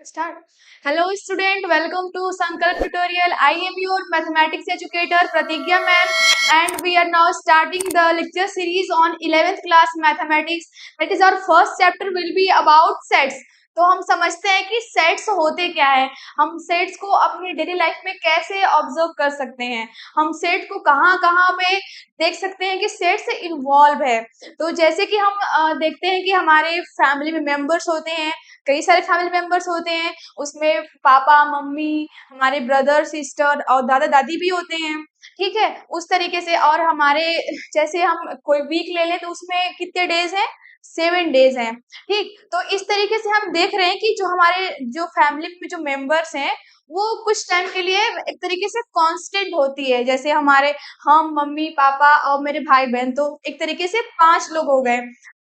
Start. Hello student, welcome to Sankalp tutorial. I am your mathematics educator Pratigya ma'am and we are now starting the lecture series on 11th class mathematics. That is our first chapter will be about sets. तो हम समझते हैं कि sets होते क्या है, हम sets को अपनी डेली लाइफ में कैसे ऑब्जर्व कर सकते हैं, हम सेट को कहाँ कहाँ पे देख सकते हैं कि सेट से इन्वॉल्व है। तो जैसे कि हम देखते हैं कि हमारे फैमिली में मेंबर्स होते हैं, कई सारे फैमिली मेंबर्स होते हैं, उसमें पापा मम्मी, हमारे ब्रदर सिस्टर और दादा दादी भी होते हैं। ठीक है, उस तरीके से। और हमारे जैसे हम कोई वीक ले लें तो उसमें कितने डेज हैं, 7 डेज हैं। ठीक, तो इस तरीके से हम देख रहे हैं कि जो हमारे जो फैमिली में जो मेंबर्स हैं वो कुछ टाइम के लिए एक तरीके से कांस्टेंट होती है। जैसे हमारे हम मम्मी पापा और मेरे भाई बहन, तो एक तरीके से 5 लोग हो गए।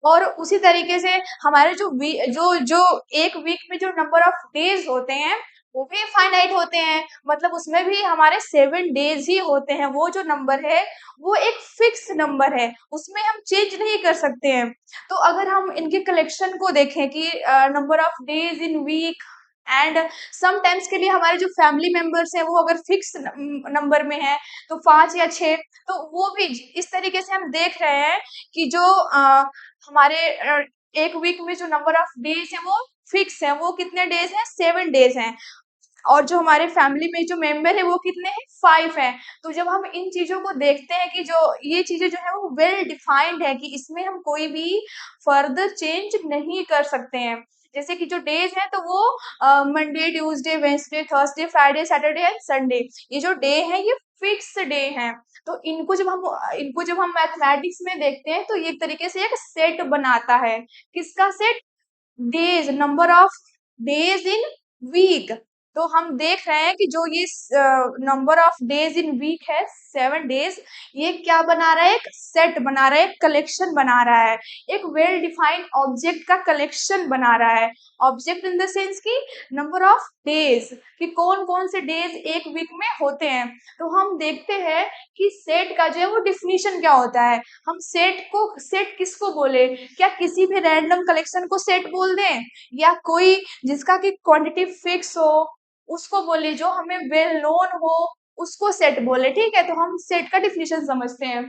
और उसी तरीके से हमारे जो जो एक वीक में जो नंबर ऑफ डेज होते हैं वो भी फाइनाइट होते हैं, मतलब उसमें भी हमारे 7 डेज ही होते हैं। वो जो नंबर है वो एक फिक्स नंबर है, उसमें हम चेंज नहीं कर सकते हैं। तो अगर हम इनके कलेक्शन को देखें कि number of days in week and sometimes के लिए हमारे जो फैमिली मेंबर्स हैं वो अगर फिक्स नंबर में है तो 5 या 6, तो वो भी इस तरीके से हम देख रहे हैं कि जो हमारे एक वीक में जो नंबर ऑफ डेज है वो फिक्स है। वो कितने डेज हैं, 7 डेज हैं। और जो हमारे फैमिली में जो मेंबर है वो कितने हैं, 5 हैं। तो जब हम इन चीजों को देखते हैं कि जो ये चीजें जो है वो वेल डिफाइंड है कि इसमें हम कोई भी फर्दर चेंज नहीं कर सकते हैं। जैसे कि जो डेज है तो वो Monday Tuesday Wednesday Thursday Friday Saturday and Sunday, ये जो डे है ये फिक्स डे है। तो इनको जब हम मैथमेटिक्स में देखते हैं तो ये एक तरीके से एक सेट बनाता है। किसका set, days, number of days in week. तो हम देख रहे हैं कि जो ये number of days in week है, 7 डेज, ये क्या बना रहा है, एक सेट बना रहा है, एक कलेक्शन बना रहा है, एक वेल डिफाइंड ऑब्जेक्ट का कलेक्शन बना रहा है। ऑब्जेक्ट इन द सेंस की नंबर ऑफ डेज, कि कौन कौन से डेज एक वीक में होते हैं। तो हम देखते हैं कि सेट का जो है वो डिफिनीशन क्या होता है। हम सेट किसको बोले, क्या किसी भी रैंडम कलेक्शन को सेट बोल दें, या कोई जिसका की क्वांटिटी फिक्स हो उसको बोले, जो हमें वेल नोन हो उसको सेट बोले। ठीक है, तो हम सेट का डिफिनीशन समझते हैं।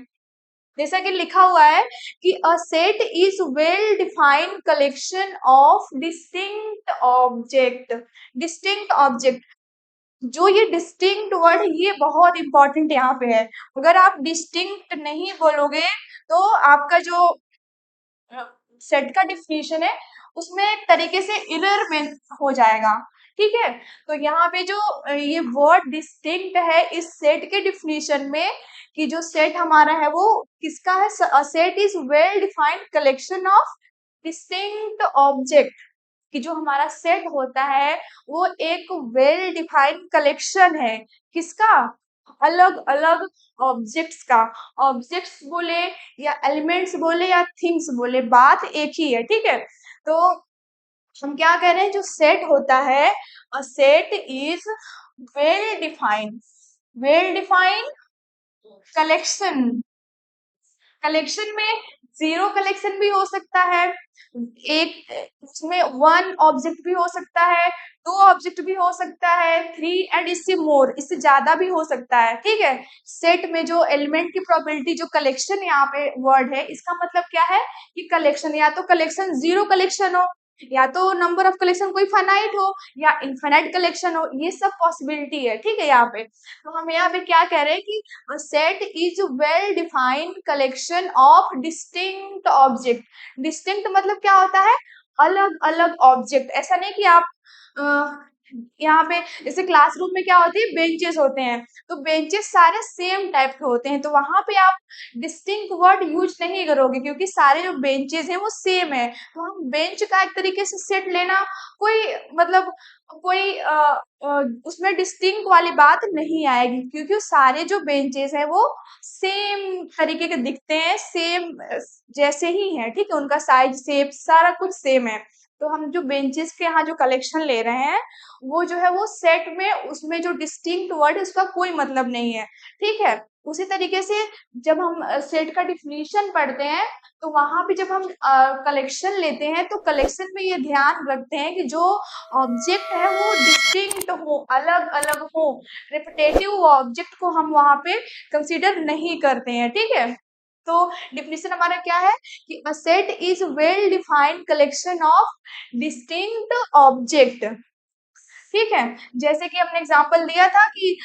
जैसा कि लिखा हुआ है कि a set is well defined collection of distinct object. Distinct object, जो ये डिस्टिंक्ट वर्ड है ये बहुत इंपॉर्टेंट यहाँ पे है। अगर आप डिस्टिंक्ट नहीं बोलोगे तो आपका जो सेट का डिफिनीशन है उसमें एक तरीके से एरर में हो जाएगा। ठीक है, तो यहाँ पे जो ये वर्ड डिस्टिंक्ट है इस सेट के डिफिनीशन में, कि जो सेट हमारा है वो किसका है, set is well defined collection of distinct object. कि जो हमारा सेट होता है वो एक वेल डिफाइंड कलेक्शन है, किसका, अलग अलग ऑब्जेक्ट्स का। ऑब्जेक्ट्स बोले या एलिमेंट्स बोले या थिंग्स बोले, बात एक ही है। ठीक है, तो हम क्या कह रहे हैं, जो सेट होता है, अ set is well defined collection. Collection में जीरो कलेक्शन भी हो सकता है, एक उसमें वन ऑब्जेक्ट भी हो सकता है, टू ऑब्जेक्ट भी हो सकता है, थ्री एंड इससे मोर, इससे ज्यादा भी हो सकता है। ठीक है, सेट में जो एलिमेंट की प्रोबेबिलिटी, जो कलेक्शन यहाँ पे वर्ड है इसका मतलब क्या है कि कलेक्शन, या तो कलेक्शन जीरो कलेक्शन हो, या तो नंबर ऑफ कलेक्शन कोई फाइनाइट हो, या इनफाइनाइट कलेक्शन हो, ये सब पॉसिबिलिटी है। ठीक है, यहाँ पे तो हम यहाँ पे क्या कह रहे हैं कि a set is well defined collection of distinct object। distinct मतलब क्या होता है, अलग अलग ऑब्जेक्ट। ऐसा नहीं कि आप यहाँ पे जैसे क्लासरूम में क्या होती है, बेंचेस होते हैं, तो बेंचेस सारे सेम टाइप के होते हैं, तो वहां पे आप डिस्टिंक्ट वर्ड यूज नहीं करोगे क्योंकि सारे जो बेंचेस हैं वो सेम है। तो हम बेंच का एक तरीके से सेट लेना कोई मतलब कोई उसमें डिस्टिंक्ट वाली बात नहीं आएगी, क्योंकि सारे जो बेंचेस हैं वो सेम तरीके के दिखते हैं, सेम जैसे ही हैं। ठीक है, उनका साइज शेप सारा कुछ सेम है। तो हम जो बेंचेस के यहाँ जो कलेक्शन ले रहे हैं वो जो है वो सेट में उसमें जो डिस्टिंक्ट वर्ड है उसका कोई मतलब नहीं है, ठीक है। उसी तरीके से जब हम सेट का डिफिनीशन पढ़ते हैं तो वहां पे जब हम कलेक्शन लेते हैं तो कलेक्शन में ये ध्यान रखते हैं कि जो ऑब्जेक्ट है वो डिस्टिंक्ट हो, अलग अलग हो। रिपीटेटिव ऑब्जेक्ट को हम वहां पे कंसीडर नहीं करते हैं, ठीक है। तो डिफिनीशन हमारा क्या है कि a set is well defined collection of distinct object, ठीक है। जैसे कि हमने एग्जांपल दिया था कि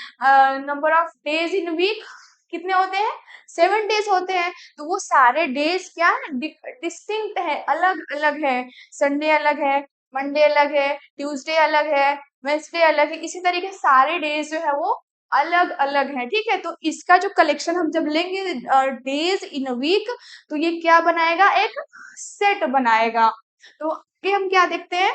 number of days in week कितने होते हैं, 7 डेज होते हैं। तो वो सारे डेज क्या है, डिस्टिंक्ट है, अलग अलग है। संडे अलग है, मंडे अलग है, ट्यूसडे अलग है, वेंसडे अलग है। इसी तरीके से सारे डेज जो है वो अलग अलग है, ठीक है। तो इसका जो कलेक्शन हम जब लेंगे डेज इन वीक तो ये क्या बनाएगा, एक सेट बनाएगा। तो आगे हम क्या देखते हैं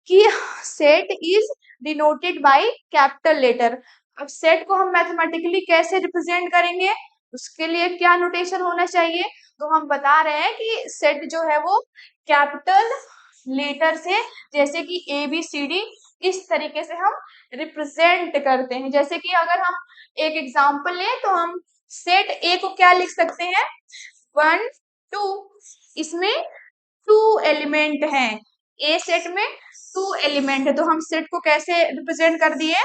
कि set is denoted by capital letter. अब सेट को हम मैथमेटिकली कैसे रिप्रेजेंट करेंगे, उसके लिए क्या नोटेशन होना चाहिए। तो हम बता रहे हैं कि सेट जो है वो कैपिटल लेटर से, जैसे कि ए बी सी डी, इस तरीके से हम रिप्रेजेंट करते हैं। जैसे कि अगर हम एक एग्जांपल लें तो हम सेट ए को क्या लिख सकते हैं, 1 2, इसमें 2 एलिमेंट हैं। ए सेट में 2 एलिमेंट है तो हम सेट को कैसे रिप्रेजेंट कर दिए,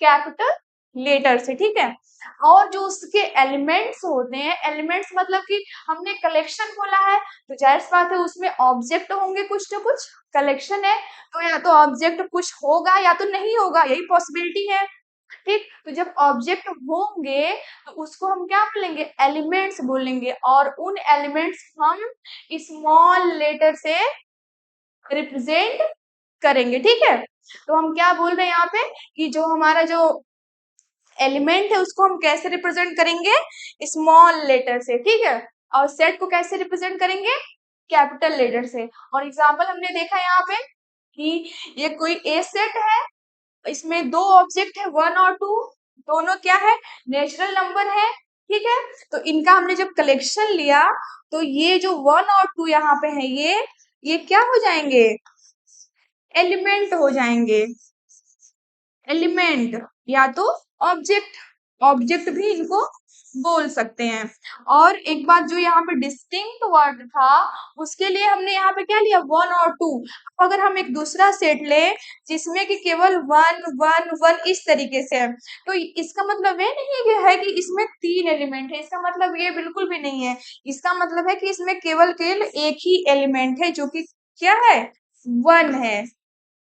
कैपिटल लेटर से, ठीक है। और जो उसके एलिमेंट्स होते हैं, एलिमेंट्स मतलब कि हमने कलेक्शन बोला है तो जाहिर सी बात है उसमें ऑब्जेक्ट होंगे कुछ ना कुछ, कलेक्शन है तो या तो ऑब्जेक्ट कुछ होगा या तो नहीं होगा, यही पॉसिबिलिटी है, ठीक। तो जब ऑब्जेक्ट होंगे तो उसको हम क्या बोलेंगे, एलिमेंट्स बोलेंगे। और उन एलिमेंट्स हम स्मॉल लेटर से रिप्रेजेंट करेंगे, ठीक है। तो हम क्या बोल रहे हैं यहाँ पे कि जो हमारा जो एलिमेंट है उसको हम कैसे रिप्रेजेंट करेंगे, स्मॉल लेटर से, ठीक है। और सेट को कैसे रिप्रेजेंट करेंगे, कैपिटल लेटर से। और एग्जांपल हमने देखा यहाँ पे कि ये कोई ए सेट है, इसमें 2 ऑब्जेक्ट है 1 और 2, दोनों क्या है, नेचुरल नंबर है, ठीक है। तो इनका हमने जब कलेक्शन लिया तो ये जो 1 और 2 यहाँ पे है ये क्या हो जाएंगे, एलिमेंट हो जाएंगे। एलिमेंट या तो ऑब्जेक्ट, ऑब्जेक्ट भी इनको बोल सकते हैं। और एक बात जो यहाँ पे डिस्टिंक्ट वर्ड था उसके लिए हमने यहाँ पे क्या लिया, 1 और 2। अगर हम एक दूसरा सेट ले जिसमें कि केवल 1 1 1 इस तरीके से है तो इसका मतलब ये नहीं है कि इसमें 3 एलिमेंट है, इसका मतलब ये बिल्कुल भी नहीं है। इसका मतलब है कि इसमें केवल केवल एक ही एलिमेंट है जो कि क्या है, 1 है,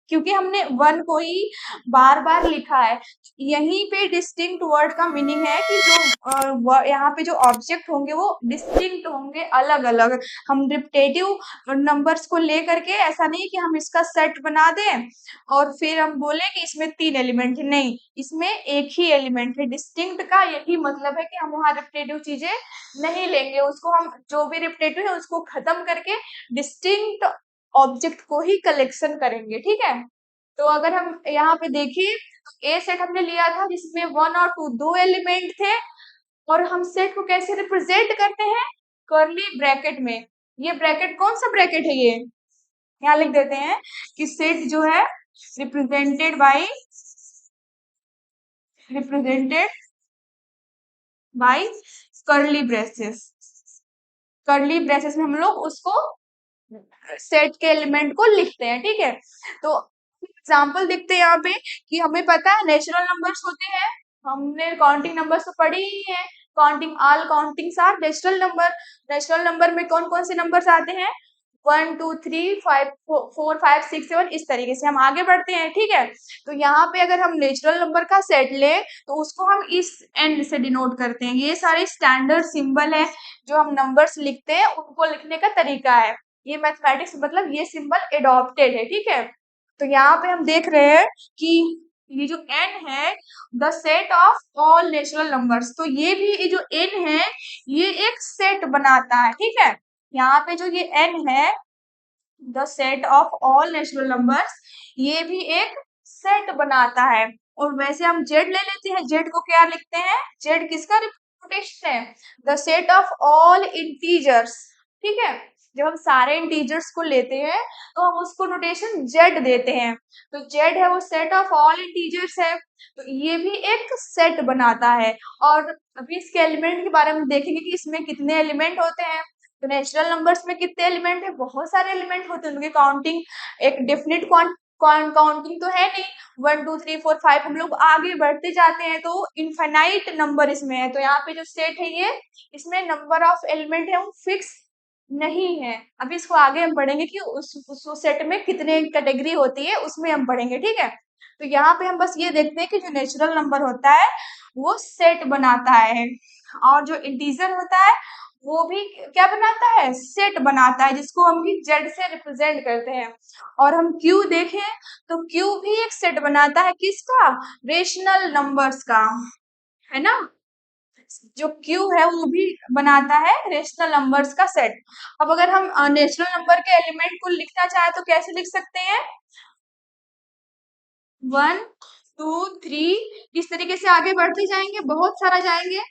क्योंकि हमने 1 को ही बार बार लिखा है। यहीं पे डिस्टिंक्ट वर्ड का मीनिंग है कि जो यहाँ पे जो ऑब्जेक्ट होंगे वो डिस्टिंक्ट होंगे, अलग अलग। हम रिपीटेटिव नंबर्स को लेकर के ऐसा नहीं कि हम इसका सेट बना दें और फिर हम बोले कि इसमें 3 एलिमेंट है, नहीं, इसमें एक ही एलिमेंट है। डिस्टिंक्ट का यही मतलब है कि हम वहाँ रिपीटेटिव चीजें नहीं लेंगे, उसको हम जो भी रिपीटेटिव है उसको खत्म करके डिस्टिंक्ट ऑब्जेक्ट को ही कलेक्शन करेंगे, ठीक है। तो अगर हम यहाँ पे देखिए तो ए सेट हमने लिया था जिसमें 1 और 2 2 एलिमेंट थे, और हम सेट को कैसे रिप्रेजेंट करते हैं, कर्ली ब्रैकेट में। ये ब्रैकेट कौन सा ब्रैकेट है, ये यहाँ लिख देते हैं कि सेट जो है represented by curly braces. Curly braces में हम लोग उसको सेट के एलिमेंट को लिखते हैं, ठीक है। तो एग्जाम्पल देखते हैं यहाँ पे कि हमें पता है नेचुरल नंबर्स होते हैं, हमने काउंटिंग नंबर्स तो पढ़ी ही है। Counting all countings are natural number. Natural number में कौन कौन से नंबर्स आते हैं, 1 2 3 4 5 6 7, इस तरीके से हम आगे बढ़ते हैं, ठीक है। तो यहाँ पे अगर हम नेचुरल नंबर का सेट ले तो उसको हम इस एंड से डिनोट करते हैं। ये सारे स्टैंडर्ड सिंबल है जो हम नंबर्स लिखते हैं, उनको लिखने का तरीका है। ये मैथमेटिक्स मतलब ये सिंबल एडॉप्टेड है, ठीक है। तो यहाँ पे हम देख रहे हैं कि ये जो n है, the set of all natural numbers, तो ये भी ये जो n है ये एक सेट बनाता है, ठीक है। यहाँ पे जो ये n है, the set of all natural numbers, ये भी एक सेट बनाता है। और वैसे हम z ले लेते हैं, z को क्या लिखते हैं, z किसका रिप्रेजेंटेशन है, the set of all integers, ठीक है। जब हम सारे इंटीजर्स को लेते हैं तो हम उसको नोटेशन जेड देते हैं। तो जेड है वो सेट ऑफ ऑल इंटीजर्स है, तो ये भी एक सेट बनाता है। और अभी इसके एलिमेंट के बारे में देखेंगे कि इसमें कितने एलिमेंट होते हैं। तो नेचुरल नंबर्स में कितने एलिमेंट है, बहुत सारे एलिमेंट होते हैं, उनकी काउंटिंग एक डेफिनेट काउंटिंग तो है नहीं। 1 2 3 4 5 हम लोग आगे बढ़ते जाते हैं तो इनफाइनाइट नंबर इसमें है। तो यहाँ पे जो सेट है ये, इसमें नंबर ऑफ एलिमेंट है वो फिक्स नहीं है। अभी इसको आगे हम पढ़ेंगे कि उस सेट में कितने कैटेगरी होती है, उसमें हम पढ़ेंगे, ठीक है। तो यहाँ पे हम बस ये देखते हैं कि जो नेचुरल नंबर होता है वो सेट बनाता है, और जो इंटीजर होता है वो भी क्या बनाता है, सेट बनाता है, जिसको हम भी जेड से रिप्रेजेंट करते हैं। और हम क्यू देखें तो क्यू भी एक सेट बनाता है, किसका, रेशनल नंबर्स का, है ना। जो क्यू है वो भी बनाता है रेशनल नंबर्स का सेट। अब अगर हम नेचुरल नंबर के एलिमेंट को लिखना चाहे तो कैसे लिख सकते हैं, 1 2 3, इस तरीके से आगे बढ़ते जाएंगे, बहुत सारा जाएंगे,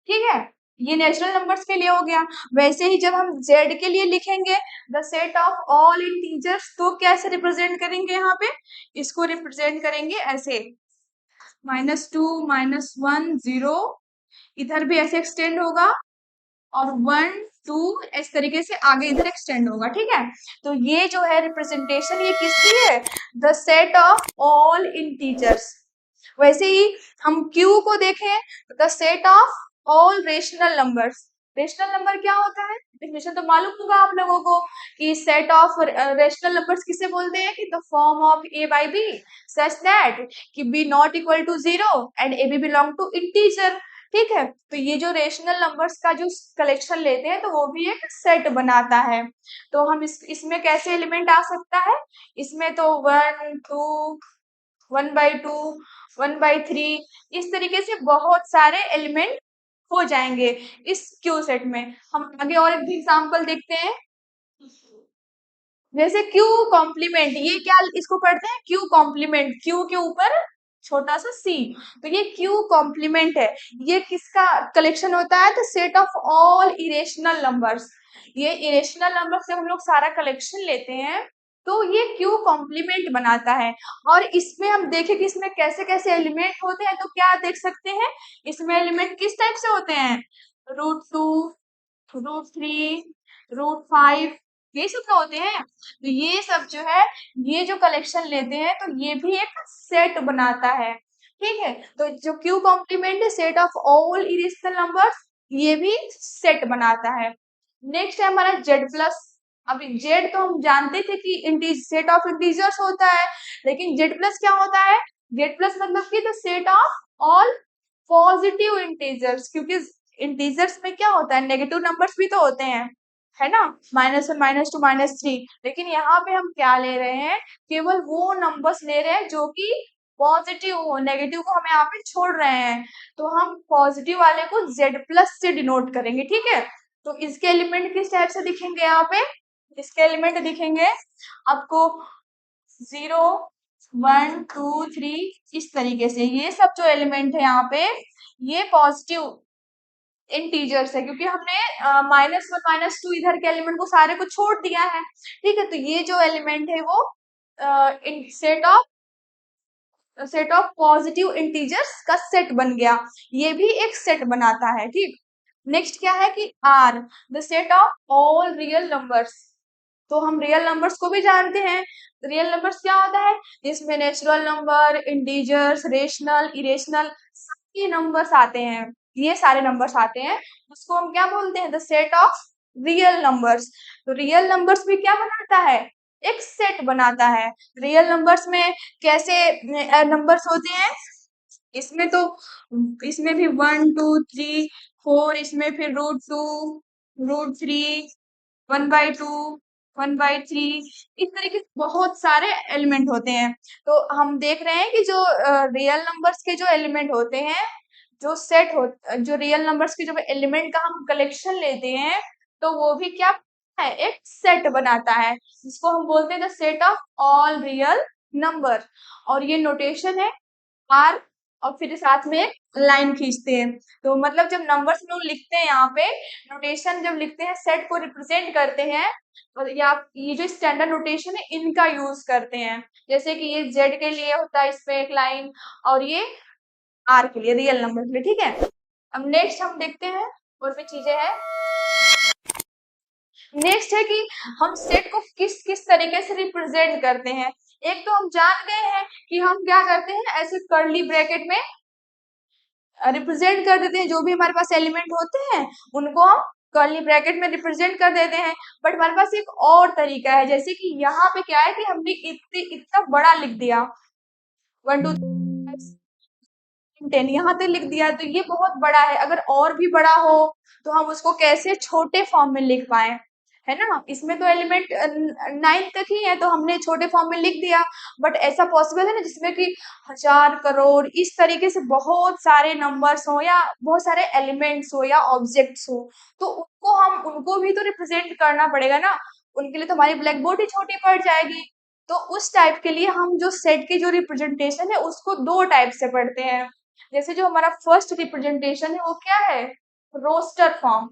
ठीक है। ये नेचुरल नंबर्स के लिए हो गया। वैसे ही जब हम जेड के लिए लिखेंगे the set of all integers, तो कैसे रिप्रेजेंट करेंगे, यहाँ पे इसको रिप्रेजेंट करेंगे ऐसे, -2 -1 0, इधर भी ऐसे एक्सटेंड होगा, और 1 2 इस तरीके से आगे इधर एक्सटेंड होगा, ठीक है। तो ये जो है रिप्रेजेंटेशन ये किसकी है, the set of all integers. वैसे ही हम Q को देखें, the set of all rational numbers. Rational number क्या होता है, डेफिनेशन तो मालूम होगा आप लोगों को कि सेट ऑफ रेशनल नंबर्स किसे बोलते हैं, कि the form of a by b such that कि b not equal to 0 and a b belong to integer, ठीक है। तो ये जो रेशनल नंबर्स का जो कलेक्शन लेते हैं तो वो भी एक सेट बनाता है। तो हम इसमें कैसे एलिमेंट आ सकता है, इसमें तो 1 2 1/2 1/3 इस तरीके से बहुत सारे एलिमेंट हो जाएंगे इस क्यू सेट में। हम आगे और एक भी एग्जांपल देखते हैं, जैसे क्यू कॉम्प्लीमेंट, ये क्या इसको पढ़ते हैं, क्यू कॉम्प्लीमेंट, क्यू के ऊपर छोटा सा सी, तो ये क्यू कॉम्प्लीमेंट है। ये किसका कलेक्शन होता है, तो set of all irrational numbers. ये इरेशनल नंबर्स जब हम लोग सारा कलेक्शन लेते हैं तो ये क्यू कॉम्प्लीमेंट बनाता है। और इसमें हम देखें कि इसमें कैसे कैसे एलिमेंट होते हैं, तो क्या देख सकते हैं, इसमें एलिमेंट किस टाइप से होते हैं, √2 √3 √5, ये सब तो होते हैं। तो ये सब जो है, ये जो कलेक्शन लेते हैं तो ये भी एक सेट बनाता है, ठीक है। तो जो क्यू कॉम्प्लीमेंट है set of all irrational numbers, ये भी सेट बनाता है। नेक्स्ट है हमारा जेड प्लस। अभी जेड तो हम जानते थे कि सेट ऑफ इंटीजर्स होता है, लेकिन जेड प्लस क्या होता है, जेड प्लस मतलब कि the set of all positive integers, क्योंकि इंटीजर्स में क्या होता है, नेगेटिव नंबर्स भी तो होते हैं, है ना, -1 -2 -3। लेकिन यहाँ पे हम क्या ले रहे हैं, केवल वो नंबर्स ले रहे हैं जो कि पॉजिटिव हो, नेगेटिव को हम यहाँ पे छोड़ रहे हैं। तो हम पॉजिटिव वाले को जेड प्लस से डिनोट करेंगे, ठीक है। तो इसके एलिमेंट किस टाइप से दिखेंगे, यहाँ पे इसके एलिमेंट दिखेंगे आपको 0 1 2 3 इस तरीके से। ये सब जो एलिमेंट है यहाँ पे ये पॉजिटिव इंटीजर्स है, क्योंकि हमने -1 -2 इधर के एलिमेंट को सारे को छोड़ दिया है, ठीक है। तो ये जो एलिमेंट है वो सेट ऑफ पॉजिटिव इंटीजर्स का सेट बन गया, ये भी एक सेट बनाता है, ठीक। नेक्स्ट क्या है कि R, the set of all real numbers. तो हम रियल नंबर्स को भी जानते हैं, रियल नंबर्स क्या होता है, इसमें natural number, integers, rational, irrational सारे नंबर्स आते हैं, ये सारे नंबर्स आते हैं, उसको हम क्या बोलते हैं, the set of real numbers. तो रियल नंबर्स भी क्या बनाता है, एक सेट बनाता है। रियल नंबर्स में कैसे नंबर्स होते हैं, इसमें तो इसमें भी 1 2 3 4, इसमें फिर √2 √3 1/2 1/3 इस तरीके से बहुत सारे एलिमेंट होते हैं। तो हम देख रहे हैं कि जो रियल नंबर्स के जो एलिमेंट होते हैं, जो रियल नंबर्स के जो एलिमेंट का हम कलेक्शन लेते हैं तो वो भी क्या है, एक सेट बनाता है, जिसको हम बोलते हैं the set of all real number. और ये नोटेशन है आर और फिर साथ में एक लाइन खींचते हैं। तो मतलब जब नंबर्स लोग लिखते हैं यहाँ पे नोटेशन जब लिखते हैं सेट को रिप्रेजेंट करते हैं और या ये जो स्टैंडर्ड नोटेशन है इनका यूज करते हैं। जैसे कि ये जेड के लिए होता है इस पे एक लाइन और ये आर के लिए रियल नंबर के लिए। ठीक है, अब नेक्स्ट हम देखते हैं और भी चीजें हैं। नेक्स्ट है कि हम सेट को किस किस तरीके से रिप्रेजेंट करते हैं। एक तो हम जान गए हैं कि हम क्या करते हैं ऐसे कर्ली ब्रैकेट में रिप्रेजेंट कर देते हैं जो भी हमारे पास एलिमेंट होते हैं उनको हम कर्ली ब्रैकेट में रिप्रेजेंट कर देते हैं। बट हमारे पास एक और तरीका है, जैसे कि यहाँ पे क्या है कि हमने इतना बड़ा लिख दिया 1 2 3 4 5 6 7 8 9 10 यहाँ तक लिख दिया तो ये बहुत बड़ा है। अगर और भी बड़ा हो तो हम उसको कैसे छोटे फॉर्म में लिख पाए, है ना। इसमें तो एलिमेंट 9 तक ही है तो हमने छोटे फॉर्म में लिख दिया। बट ऐसा पॉसिबल है ना जिसमें कि हजार करोड़ इस तरीके से बहुत सारे नंबर्स हो या बहुत सारे एलिमेंट्स हो या ऑब्जेक्ट्स हो, तो उनको भी तो रिप्रेजेंट करना पड़ेगा ना। उनके लिए तो हमारी ब्लैक बोर्ड ही छोटी पड़ जाएगी। तो उस टाइप के लिए हम जो सेट की जो रिप्रेजेंटेशन है उसको दो टाइप से पढ़ते हैं। जैसे जो हमारा फर्स्ट रिप्रेजेंटेशन है वो क्या है, रोस्टर फॉर्म।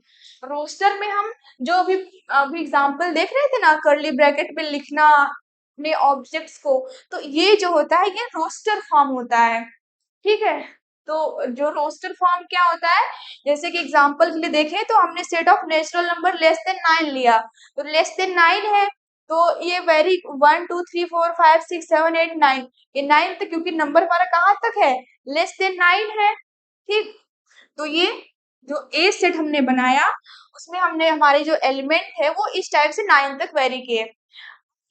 रोस्टर में हम जो अभी एग्जांपल देख रहे थे ना कर्ली ब्रैकेट में लिखना अपने ऑब्जेक्ट्स को, तो ये जो होता है ये रोस्टर फॉर्म होता है। ठीक है, तो जो रोस्टर फॉर्म क्या होता है, जैसे कि एग्जांपल के लिए देखें तो हमने set of natural number less than 9 लिया, तो लेस देन 9 है तो ये वेरी 1 2 3 4 5 6 7 8 9, ये 9 तक क्योंकि नंबर हमारा कहाँ तक है, लेस देन 9 है। ठीक, तो ये जो ए सेट हमने बनाया उसमें हमने हमारे जो एलिमेंट है वो इस टाइप से 9 तक वेरी किए।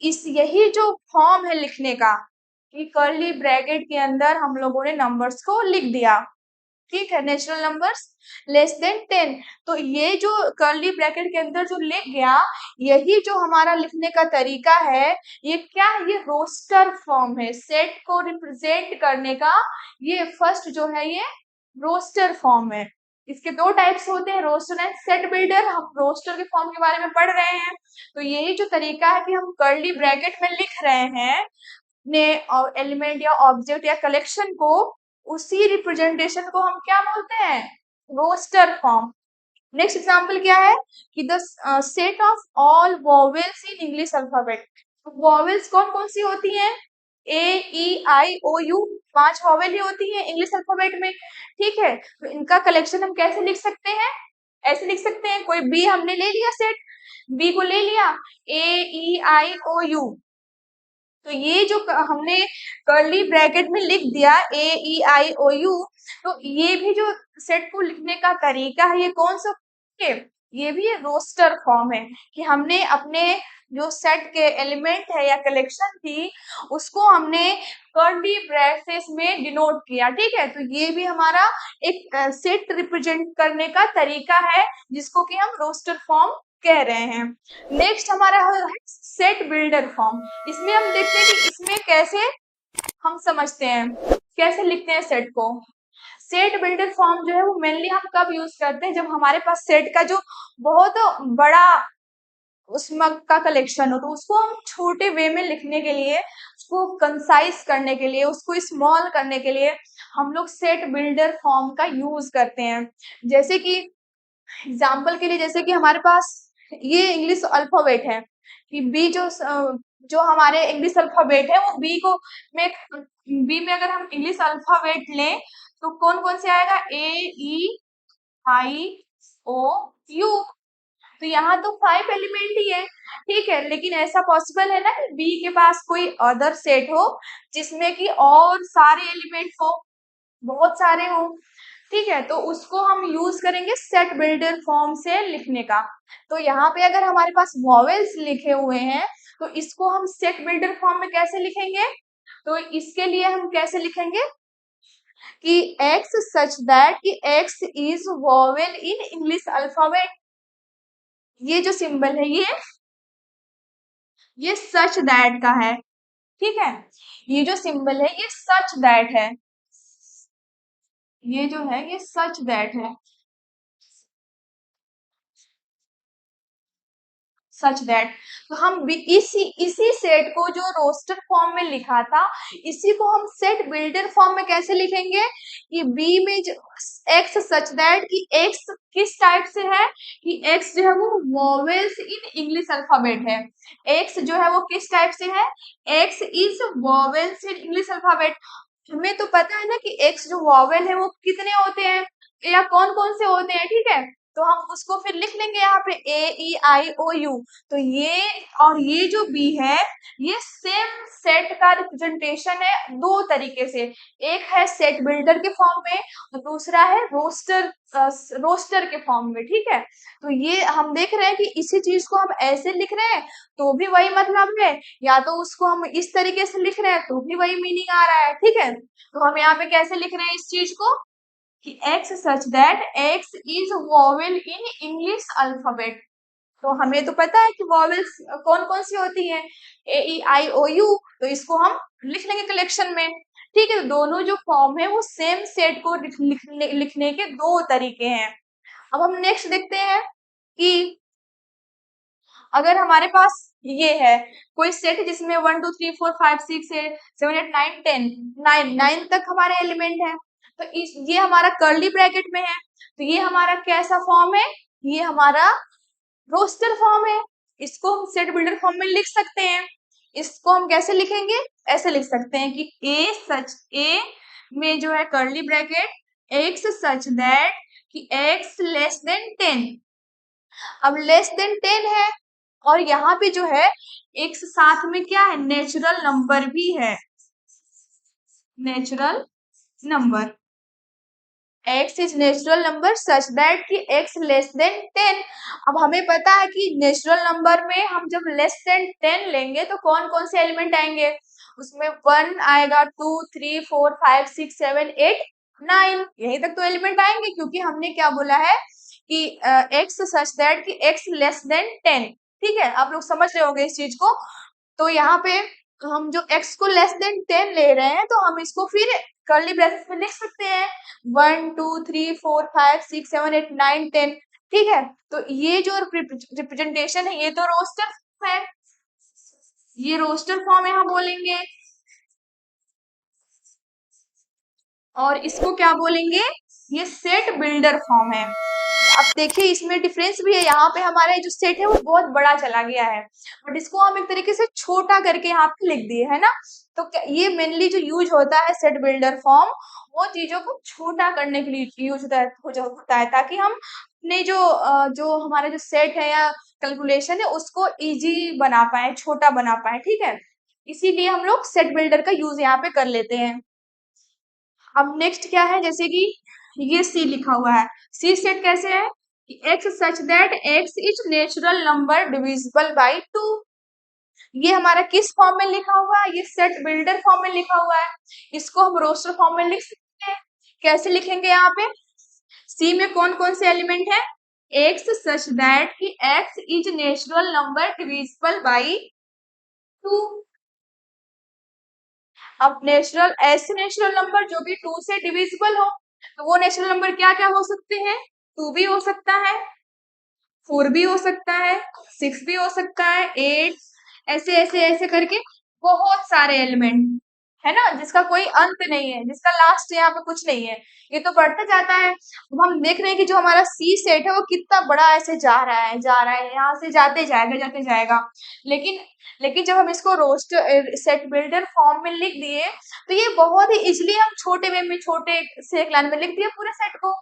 इस यही जो फॉर्म है लिखने का कि कर्ली ब्रैकेट के अंदर हम लोगों ने नंबर्स को लिख दिया। ठीक है, नेचुरल नंबर्स लेस देन 10, तो ये जो कर्ली ब्रैकेट के अंदर जो लिख गया यही जो हमारा लिखने का तरीका है, ये क्या है, ये रोस्टर फॉर्म है सेट को रिप्रेजेंट करने का। ये फर्स्ट जो है ये रोस्टर फॉर्म है। इसके दो टाइप्स होते हैं, रोस्टर एंड सेट बिल्डर। हम रोस्टर के फॉर्म के बारे में पढ़ रहे हैं। तो यही जो तरीका है कि हम कर्ली ब्रैकेट में लिख रहे हैं अपने एलिमेंट या ऑब्जेक्ट या कलेक्शन को, उसी रिप्रेजेंटेशन को हम क्या बोलते हैं, रोस्टर फॉर्म। नेक्स्ट एग्जांपल क्या है कि the set of all vowels in English alphabet. Vowels कौन कौन सी होती हैं, A E I O U, 5 vowel ही होती हैं इंग्लिश अल्फाबेट में। ठीक है, तो इनका कलेक्शन हम कैसे लिख सकते हैं, ऐसे लिख सकते हैं, कोई बी हमने ले लिया सेट, बी को ले लिया A E I O U, तो ये जो हमने कर्ली ब्रैकेट में लिख दिया A E I O U, तो ये भी जो सेट को लिखने का तरीका है ये कौन सा है, ये भी रोस्टर फॉर्म है कि हमने अपने जो सेट के एलिमेंट है या कलेक्शन थी उसको हमने कर्ली ब्रेसेस में डिनोट किया। ठीक है, तो ये भी हमारा एक सेट रिप्रेजेंट करने का तरीका है जिसको कि हम रोस्टर फॉर्म कह रहे हैं। नेक्स्ट हमारा है सेट बिल्डर फॉर्म। इसमें हम देखते हैं कि इसमें कैसे हम समझते हैं, कैसे लिखते हैं सेट को। सेट बिल्डर फॉर्म जो है वो मेनली हम कब यूज करते हैं, जब हमारे पास सेट का जो बहुत बड़ा उसमें का कलेक्शन हो, तो उसको हम छोटे वे में लिखने के लिए, उसको कंसाइज करने के लिए, उसको स्मॉल करने के लिए हम लोग सेट बिल्डर फॉर्म का यूज करते हैं। जैसे कि एग्जाम्पल के लिए, जैसे कि हमारे पास ये इंग्लिश अल्फाबेट है कि बी जो हमारे इंग्लिश अल्फाबेट है वो में बी में अगर हम इंग्लिश अल्फाबेट लें तो कौन कौन से आएगा, A E I O U। तो यहाँ तो 5 एलिमेंट ही है। ठीक है, लेकिन ऐसा पॉसिबल है ना कि बी के पास कोई अदर सेट हो जिसमें कि और सारे एलिमेंट हो, बहुत सारे हो। ठीक है, तो उसको हम यूज करेंगे सेट बिल्डर फॉर्म से लिखने का। तो यहाँ पे अगर हमारे पास वॉवेल्स लिखे हुए हैं तो इसको हम सेट बिल्डर फॉर्म में कैसे लिखेंगे, तो इसके लिए हम कैसे लिखेंगे कि x सच दैट कि x is vowel in English alphabet. ये जो सिंबल है ये सच दैट का है। ठीक है, ये जो सिंबल है ये सच दैट है, ये जो है ये सच दैट है। Such that. तो हम भी इसी सेट को जो रोस्टर फॉर्म में लिखा था, इसी को हम सेट बिल्डर फॉर्म में कैसे लिखेंगे कि बी में जो एक्स सच दैट कि एक्स किस टाइप से है कि एक्स जो है वो वॉवेल्स इन इंग्लिश अल्फाबेट है। एक्स जो है वो किस टाइप से है, x is vowels in English alphabet. हमें तो पता है ना कि एक्स जो वॉवेल है वो कितने होते हैं या कौन कौन से होते हैं, ठीक है। तो हम उसको फिर लिख लेंगे यहाँ पे A E I O U। तो ये और ये जो बी है ये सेम सेट का रिप्रेजेंटेशन है दो तरीके से। एक है सेट बिल्डर के फॉर्म में और दूसरा है रोस्टर के फॉर्म में, ठीक है। तो ये हम देख रहे हैं कि इसी चीज को हम ऐसे लिख रहे हैं तो भी वही मतलब है, या तो उसको हम इस तरीके से लिख रहे हैं तो भी वही मीनिंग आ रहा है, ठीक है। तो हम यहाँ पे कैसे लिख रहे हैं इस चीज को कि x such that x is vowel in English alphabet। तो हमें तो पता है कि वॉवेल्स कौन कौन सी होती हैं, A E I O U। तो इसको हम लिख लेंगे कलेक्शन में, ठीक है। तो दोनों जो फॉर्म है वो सेम सेट को लिखने के दो तरीके हैं। अब हम नेक्स्ट देखते हैं कि अगर हमारे पास ये है कोई सेट जिसमें 1 2 3 4 5 6 7 8 9 10 नाइन तक हमारे एलिमेंट है, तो ये हमारा कर्ली ब्रैकेट में है। तो ये हमारा कैसा फॉर्म है, ये हमारा रोस्टर फॉर्म है। इसको हम सेट बिल्डर फॉर्म में लिख सकते हैं। इसको हम कैसे लिखेंगे, ऐसे लिख सकते हैं कि ए में जो है curly bracket x such that कि एक्स लेस देन 10। अब लेस देन 10 है और यहाँ पे जो है एक साथ में क्या है, नेचुरल नंबर भी है, natural number. x is natural number such that कि x लेस देन 10। अब हमें पता है कि नेचुरल नंबर में हम जब लेस देन 10 लेंगे तो कौन कौन से एलिमेंट आएंगे, उसमें 1 आएगा, 2 3 4 5 6 7 8 9, यही तक तो एलिमेंट आएंगे क्योंकि हमने क्या बोला है कि x सच दैट कि x लेस देन 10, ठीक है। आप लोग समझ रहे होंगे इस चीज को। तो यहाँ पे हम जो x को लेस देन 10 ले रहे हैं तो हम इसको फिर कर्ली ब्रैकेट में लिख सकते हैं 1 2 3 4 5 6 7 8 9 10, ठीक है। तो ये जो रिप्रेजेंटेशन है ये तो रोस्टर है, ये रोस्टर फॉर्म यहाँ बोलेंगे और इसको क्या बोलेंगे, ये सेट बिल्डर फॉर्म है। अब देखिए इसमें डिफरेंस भी है, यहाँ पे हमारा जो सेट है वो बहुत बड़ा चला गया है बट इसको हम एक तरीके से छोटा करके यहाँ पे लिख दिए है ना। तो ये मेनली जो यूज होता है सेट बिल्डर फॉर्म, वो चीजों को छोटा करने के लिए यूज होता है ताकि हम अपने जो हमारा जो सेट है या कैलकुलेशन है उसको इजी बना पाए, छोटा बना पाए, ठीक है। इसीलिए हम लोग सेट बिल्डर का यूज यहाँ पे कर लेते हैं। अब नेक्स्ट क्या है, जैसे कि ये सी लिखा हुआ है, सी सेट कैसे है कि x such that x is natural number divisible by 2। ये हमारा किस फॉर्म में लिखा हुआ है, ये सेट बिल्डर फॉर्म में लिखा हुआ है। इसको हम रोस्टर फॉर्म में लिख सकते हैं। कैसे लिखेंगे, यहाँ पे सी में कौन कौन से एलिमेंट है, x सच दैट कि x is natural number divisible by 2। अब नेचुरल ऐसे नेचुरल नंबर जो कि 2 से डिविजिबल हो, तो वो नेचुरल नंबर क्या क्या हो सकते हैं, 2 भी हो सकता है, 4 भी हो सकता है, 6 भी हो सकता है, 8, ऐसे ऐसे ऐसे करके बहुत सारे एलिमेंट है ना, जिसका कोई अंत नहीं है, जिसका लास्ट यहाँ पे कुछ नहीं है, ये तो बढ़ता जाता है। अब हम देख रहे हैं कि जो हमारा सी सेट है वो कितना बड़ा ऐसे जा रहा है, यहाँ से जाते जाएगा। लेकिन लेकिन जब हम इसको रोस्ट सेट बिल्डर फॉर्म में लिख दिए तो ये बहुत ही इजिली हम छोटे वे में छोटे से एक लाइन में लिख दिए पूरे सेट को।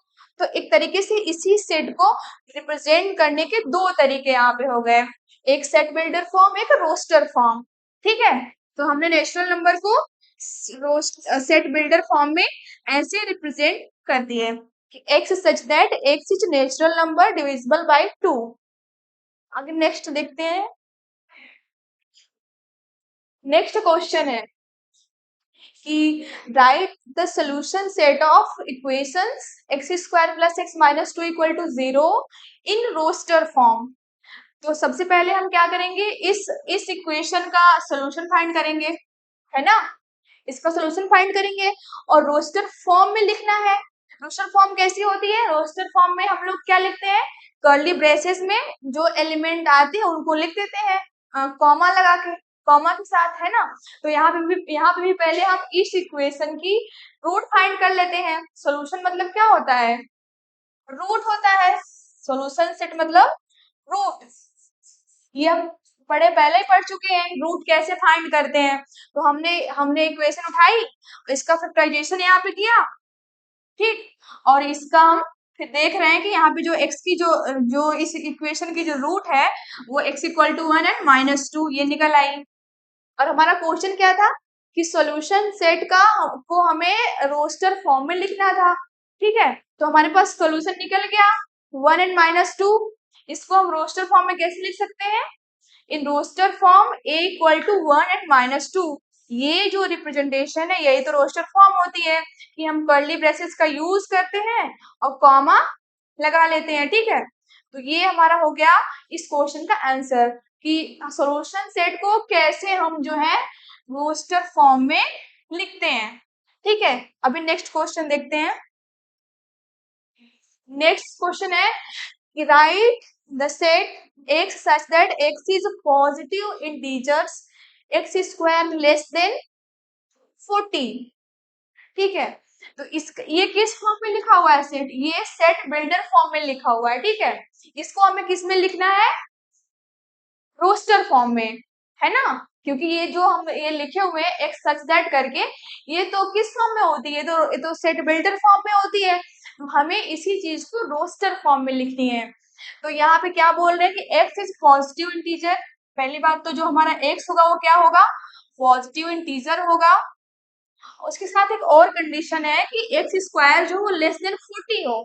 तो एक तरीके से इसी सेट को रिप्रेजेंट करने के दो तरीके यहाँ पे हो गए, एक सेट बिल्डर फॉर्म, एक रोस्टर फॉर्म, ठीक है। तो हमने नेचुरल नंबर को सेट बिल्डर फॉर्म में ऐसे रिप्रेजेंट कर दिए कि x such that x is natural number divisible by 2। आगे नेक्स्ट देखते हैं। नेक्स्ट क्वेश्चन है कि write the solution set of equations x square plus x minus 2 equal to 0 in roster form. तो सबसे पहले हम क्या करेंगे, इस इक्वेशन का सोल्यूशन फाइंड करेंगे, है ना। इसका सोल्यूशन फाइंड करेंगे और रोस्टर फॉर्म में लिखना है। रोस्टर फॉर्म कैसी होती है, रोस्टर फॉर्म में हम लोग क्या लिखते हैं, कर्ली ब्रेसेस में जो एलिमेंट आते हैं उनको लिख देते हैं कॉमा लगा के, कॉमा के साथ, है ना। तो यहाँ पे भी पहले हम इस इक्वेशन की रूट फाइंड कर लेते हैं। सॉल्यूशन मतलब क्या होता है, रूट होता है। सॉल्यूशन सेट मतलब रूट, ये हम पहले ही पढ़ चुके हैं रूट कैसे फाइंड करते हैं। तो हमने इक्वेशन उठाई, इसका फैक्टराइजेशन यहाँ पे किया, ठीक, और इसका हम फिर देख रहे हैं कि यहाँ पे जो x की जो जो इस इक्वेशन की जो रूट है वो x इक्वल टू 1 एंड -2 ये निकल आई। और हमारा क्वेश्चन क्या था कि सॉल्यूशन सेट को हमें रोस्टर फॉर्म में लिखना था, ठीक है। तो हमारे पास सॉल्यूशन निकल गया 1 एंड -2। इसको हम रोस्टर फॉर्म में कैसे लिख सकते हैं, in roster form a equal to 1 and -2। ये जो रिप्रेजेंटेशन है यही तो रोस्टर फॉर्म होती है कि हम कर्ली ब्रेसेस का यूज करते हैं और कॉमा लगा लेते हैं, ठीक है। तो ये हमारा हो गया इस क्वेश्चन का आंसर कि सॉल्यूशन सेट को कैसे हम जो है रोस्टर फॉर्म में लिखते हैं, ठीक है। अभी नेक्स्ट क्वेश्चन देखते हैं। नेक्स्ट क्वेश्चन है कि write the set x such that x is positive integers x square less than 40, ठीक है। तो ये किस फॉर्म में लिखा हुआ है सेट, ये सेट बिल्डर फॉर्म में लिखा हुआ है, ठीक है। इसको हमें किस में लिखना है, रोस्टर फॉर्म में, है ना। क्योंकि ये जो हम ये लिखे हुए हैं एक्स सच दैट करके, ये तो किस फॉर्म में होती है, ये तो सेट बिल्डर फॉर्म में होती है। तो हमें इसी चीज को रोस्टर फॉर्म में लिखनी है। तो यहाँ पे क्या बोल रहे हैं कि एक्स इज पॉजिटिव इंटीजर। पहली बात तो जो हमारा एक्स होगा वो क्या होगा, पॉजिटिव इंटीजर होगा। उसके साथ एक और कंडीशन है कि एक्स स्क्वायर जो वो लेस देन 40 हो।